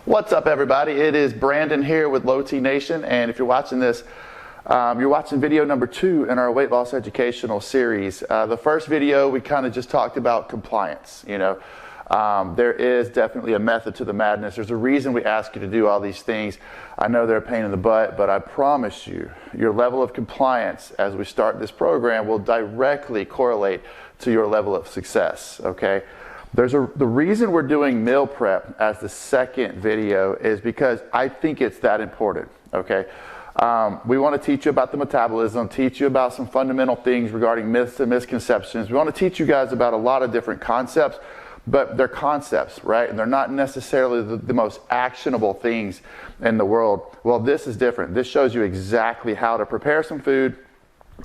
What's up, everybody? It is Brandon here with Low T Nation, and if you're watching this, you're watching video number 2 in our weight loss educational series. The first video, we kind of just talked about compliance. There is definitely a method to the madness. There's a reason we ask you to do all these things. I know they're a pain in the butt, but I promise you, your level of compliance as we start this program will directly correlate to your level of success, okay? The reason we're doing meal prep as the second video is because I think it's that important, okay? We want to teach you about the metabolism, teach you about some fundamental things regarding myths and misconceptions. We want to teach you guys about a lot of different concepts, but they're concepts, right? And they're not necessarily the most actionable things in the world. Well, this is different. This shows you exactly how to prepare some food.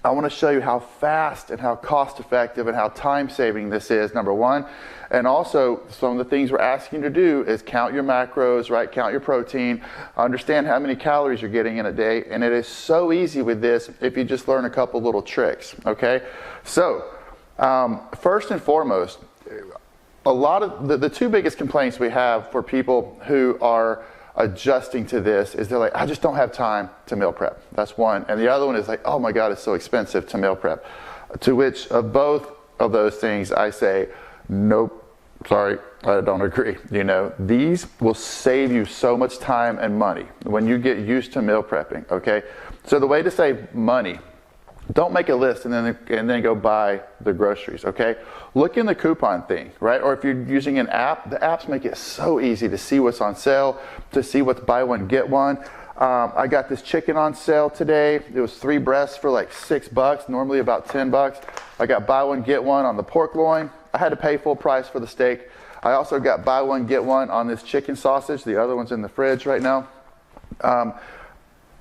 I want to show you how fast and how cost effective and how time saving this is, number one. And also, some of the things we're asking you to do is count your macros, right? Count your protein, understand how many calories you're getting in a day. And it is so easy with this if you just learn a couple little tricks, okay? So, first and foremost, a lot of the two biggest complaints we have for people who are adjusting to this is they're like, I just don't have time to meal prep. That's one. And the other one is like, oh my God, it's so expensive to meal prep. To which of both of those things I say, nope, sorry, I don't agree. These will save you so much time and money when you get used to meal prepping, okay? So the way to save money, don't make a list and then go buy the groceries, okay? Look in the coupon thing, right? Or if you're using an app, the apps make it so easy to see what's on sale, to see what's buy one, get one. I got this chicken on sale today. It was 3 breasts for like $6, normally about $10. I got buy one, get one on the pork loin. I had to pay full price for the steak. I also got buy one, get one on this chicken sausage. The other one's in the fridge right now.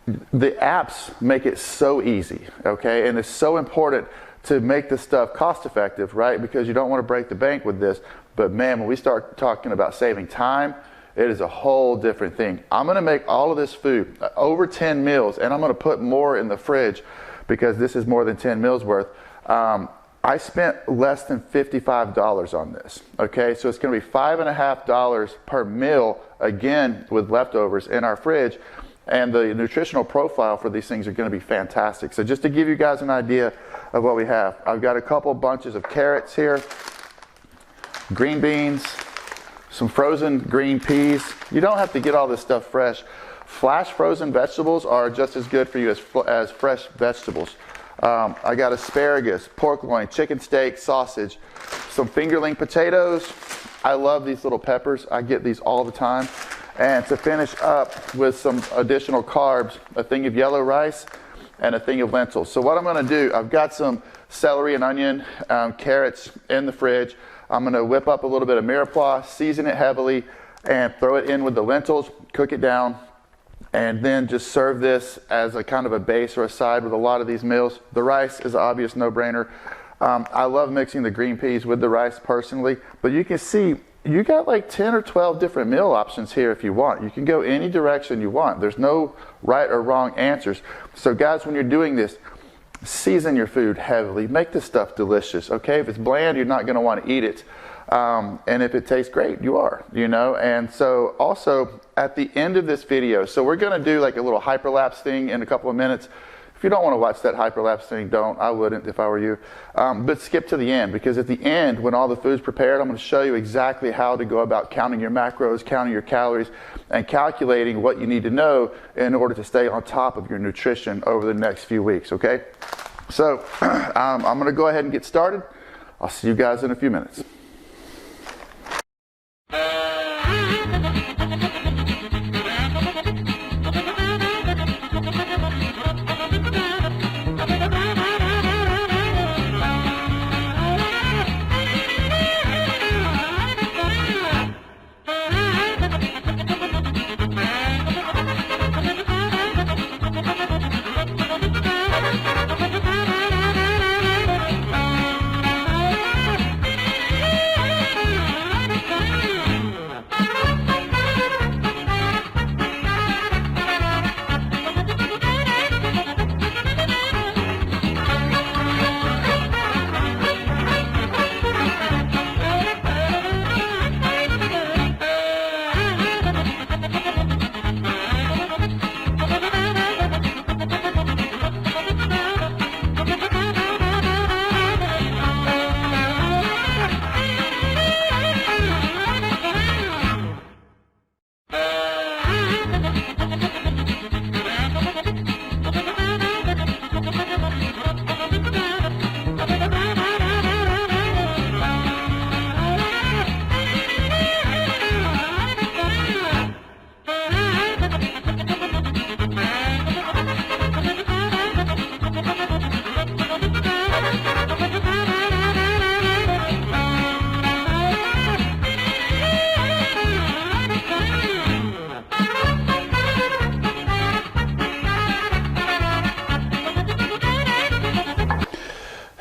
The apps make it so easy, okay? And it's so important to make this stuff cost effective, right? Because you don't want to break the bank with this. But man, when we start talking about saving time, it is a whole different thing. I'm going to make all of this food, over 10 meals, and I'm going to put more in the fridge because this is more than 10 meals worth. I spent less than $55 on this, okay? So it's going to be $5.50 per meal, again, with leftovers in our fridge. And the nutritional profile for these things are going to be fantastic. So just to give you guys an idea of what we have, I've got a couple bunches of carrots here, green beans, some frozen green peas. You don't have to get all this stuff fresh. Flash frozen vegetables are just as good for you as fresh vegetables. I got asparagus, pork loin, chicken steak, sausage, some fingerling potatoes. I love these little peppers. I get these all the time. And to finish up with some additional carbs, a thing of yellow rice and a thing of lentils. So what I'm going to do, I've got some celery and onion, carrots in the fridge. I'm going to whip up a little bit of mirepoix, season it heavily, and throw it in with the lentils, cook it down, and then just serve this as a kind of a base or a side with a lot of these meals. The rice is an obvious no-brainer. I love mixing the green peas with the rice personally, but you can see you got like 10 or 12 different meal options here if you want. You can go any direction you want. There's no right or wrong answers. So guys, when you're doing this, season your food heavily. Make this stuff delicious, okay? If it's bland, you're not going to want to eat it. And if it tastes great, you are, And so also at the end of this video, so we're going to do like a little hyperlapse thing in a couple of minutes. If you don't want to watch that hyperlapse thing, don't. I wouldn't if I were you. But skip to the end, because at the end, when all the food's prepared, I'm going to show you exactly how to go about counting your macros, counting your calories, and calculating what you need to know in order to stay on top of your nutrition over the next few weeks, okay? So I'm going to go ahead and get started. I'll see you guys in a few minutes.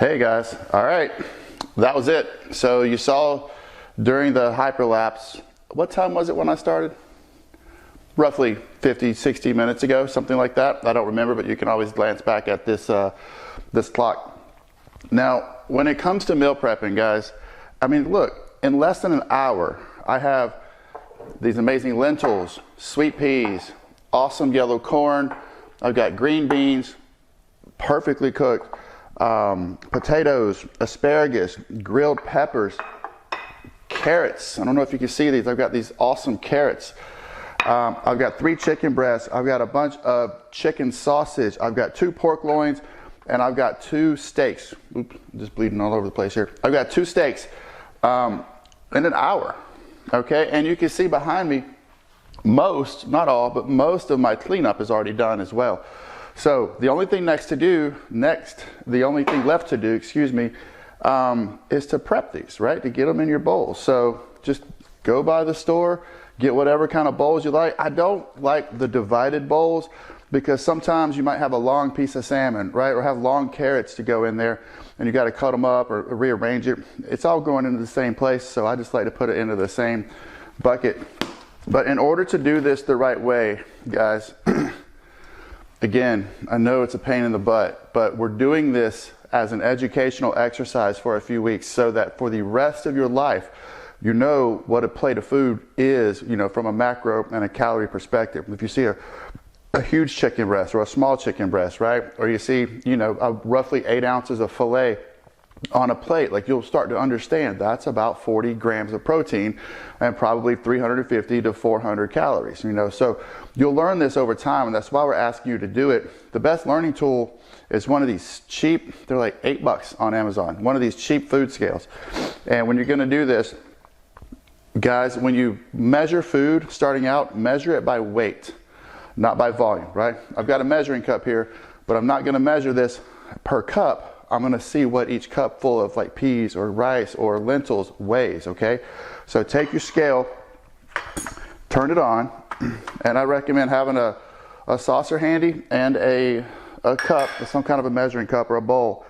Hey guys, all right, that was it. So you saw during the hyperlapse, what time was it when I started? Roughly 50, 60 minutes ago, something like that. I don't remember, but you can always glance back at this, this clock. Now, when it comes to meal prepping, guys, I mean, look, in less than an hour, I have these amazing lentils, sweet peas, awesome yellow corn. I've got green beans, perfectly cooked. Potatoes, asparagus, grilled peppers, carrots. I don't know if you can see these. I've got these awesome carrots. I've got 3 chicken breasts. I've got a bunch of chicken sausage. I've got 2 pork loins, and I've got 2 steaks. Oops, just bleeding all over the place here. I've got 2 steaks in an hour. Okay, and you can see behind me, most, not all, but most of my cleanup is already done as well. So the only thing left to do, is to prep these, right? To get them in your bowls. So just go by the store, get whatever kind of bowls you like. I don't like the divided bowls because sometimes you might have a long piece of salmon, right? Or have long carrots to go in there and you got to cut them up or rearrange it. It's all going into the same place. So I just like to put it into the same bucket. But in order to do this the right way, guys, again, I know it's a pain in the butt, but we're doing this as an educational exercise for a few weeks so that for the rest of your life, you know what a plate of food is, you know, from a macro and a calorie perspective. If you see a huge chicken breast or a small chicken breast, right? Or you see, you know, roughly 8 ounces of filet on a plate, like you'll start to understand that's about 40 grams of protein and probably 350 to 400 calories, you know. So you'll learn this over time, and that's why we're asking you to do it. The best learning tool is one of these cheap, they're like $8 on Amazon, one of these cheap food scales. And when you're going to do this, guys, when you measure food starting out, measure it by weight, not by volume, right? I've got a measuring cup here, but I'm not going to measure this per cup. I'm going to see what each cup full of like peas or rice or lentils weighs, okay? So take your scale, turn it on, and I recommend having a saucer handy and a cup, some kind of a measuring cup or a bowl.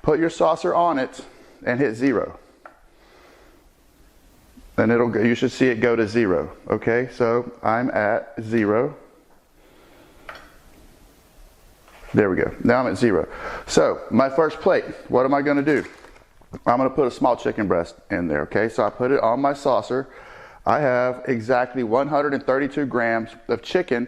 Put your saucer on it and hit 0. And you should see it go to 0, okay? So I'm at 0. There we go. Now I'm at 0. So my first plate, what am I going to do? I'm going to put a small chicken breast in there, okay? So I put it on my saucer. I have exactly 132 grams of chicken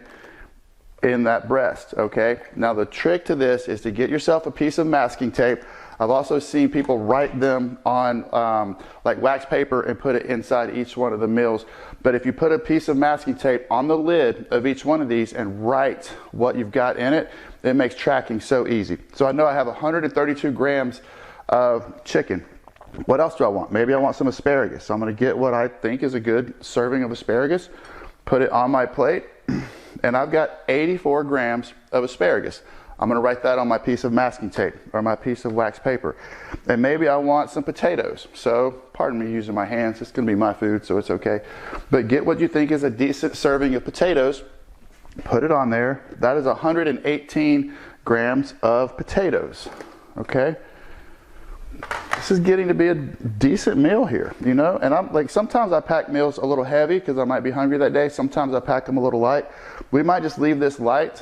in that breast, okay? Now the trick to this is to get yourself a piece of masking tape. I've also seen people write them on like wax paper and put it inside each one of the meals. But if you put a piece of masking tape on the lid of each one of these and write what you've got in it, it makes tracking so easy. So I know I have 132 grams of chicken. What else do I want? Maybe I want some asparagus. So I'm going to get what I think is a good serving of asparagus, put it on my plate, and I've got 84 grams of asparagus. I'm going to write that on my piece of masking tape or my piece of wax paper. And maybe I want some potatoes. So, pardon me using my hands. It's going to be my food, so it's okay. But get what you think is a decent serving of potatoes. Put it on there. That is 118 grams of potatoes. Okay? This is getting to be a decent meal here, you know? And I'm like, sometimes I pack meals a little heavy because I might be hungry that day. Sometimes I pack them a little light. We might just leave this light.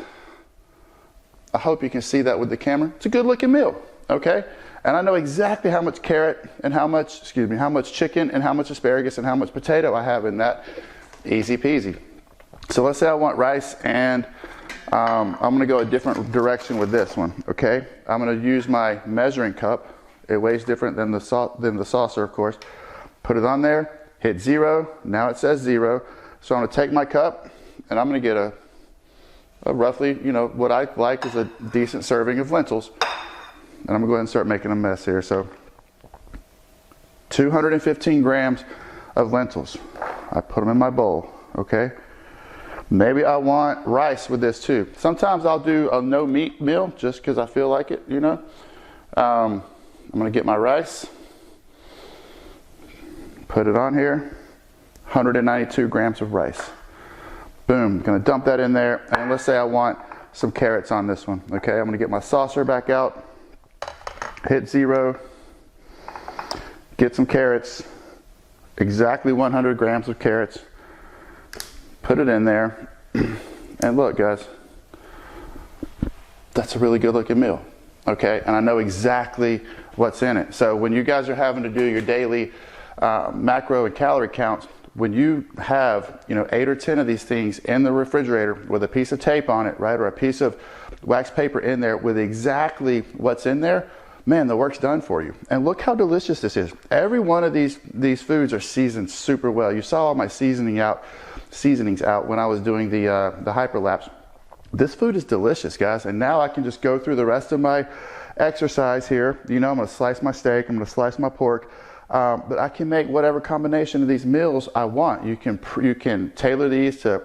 I hope you can see that with the camera. It's a good looking meal, okay? And I know exactly how much carrot and how much chicken and how much asparagus and how much potato I have in that. Easy peasy. So let's say I want rice, and I'm gonna go a different direction with this one, okay? I'm gonna use my measuring cup. It weighs different than the saucer, of course. Put it on there, hit 0. Now it says 0. So I'm gonna take my cup and I'm gonna get a roughly, you know, what I like is a decent serving of lentils. And I'm gonna go ahead and start making a mess here. So 215 grams of lentils. I put them in my bowl, okay? Maybe I want rice with this too. Sometimes I'll do a no meat meal just because I feel like it, you know. I'm gonna get my rice, put it on here, 192 grams of rice. Boom, gonna dump that in there, and let's say I want some carrots on this one, okay? I'm gonna get my saucer back out, hit 0, get some carrots, exactly 100 grams of carrots, put it in there, and look guys, that's a really good looking meal, okay? And I know exactly what's in it. So when you guys are having to do your daily macro and calorie counts, when you have 8 or 10 of these things in the refrigerator with a piece of tape on it, right, or a piece of wax paper in there with exactly what's in there, man, the work's done for you. And look how delicious this is. Every one of these foods are seasoned super well. You saw all my seasonings out when I was doing the hyperlapse. This food is delicious, guys. And now I can just go through the rest of my exercise here. I'm going to slice my steak. I'm going to slice my pork. But I can make whatever combination of these meals I want. You can tailor these to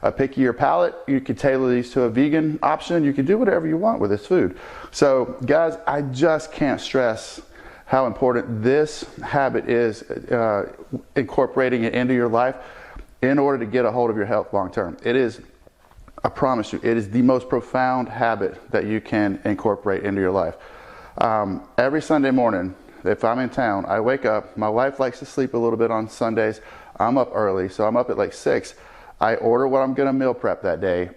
a pickier palate. You can tailor these to a vegan option. You can do whatever you want with this food. So guys, I just can't stress how important this habit is, incorporating it into your life in order to get a hold of your health long term. It is, I promise you, it is the most profound habit that you can incorporate into your life. Every Sunday morning, if I'm in town, I wake up. My wife likes to sleep a little bit on Sundays. I'm up early, so I'm up at like 6. I order what I'm going to meal prep that day.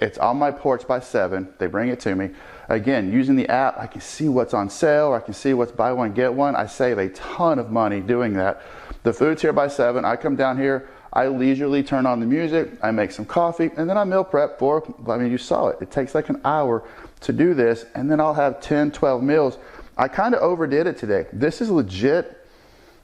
It's on my porch by 7. They bring it to me. Again, using the app, I can see what's on sale. I can see what's buy one, get one. I save a ton of money doing that. The food's here by 7. I come down here. I leisurely turn on the music. I make some coffee, and then I meal prep for, you saw it. It takes like an hour to do this, and then I'll have 10, 12 meals. I kind of overdid it today. This is legit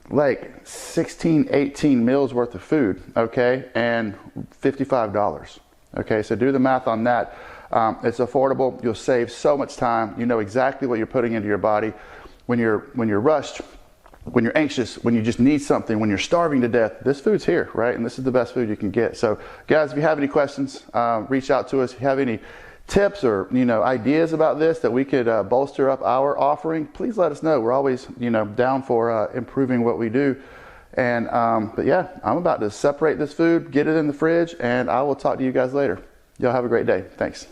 like 16, 18 meals worth of food, okay? And $55, okay? So do the math on that. It's affordable. You'll save so much time. You know exactly what you're putting into your body. When you're rushed, when you're anxious, when you just need something, when you're starving to death, this food's here, right? And this is the best food you can get. So guys, if you have any questions, reach out to us. If you have any tips or ideas about this that we could bolster up our offering, please let us know. We're always down for improving what we do. And but yeah, I'm about to separate this food, get it in the fridge, and I will talk to you guys later. Y'all have a great day. Thanks.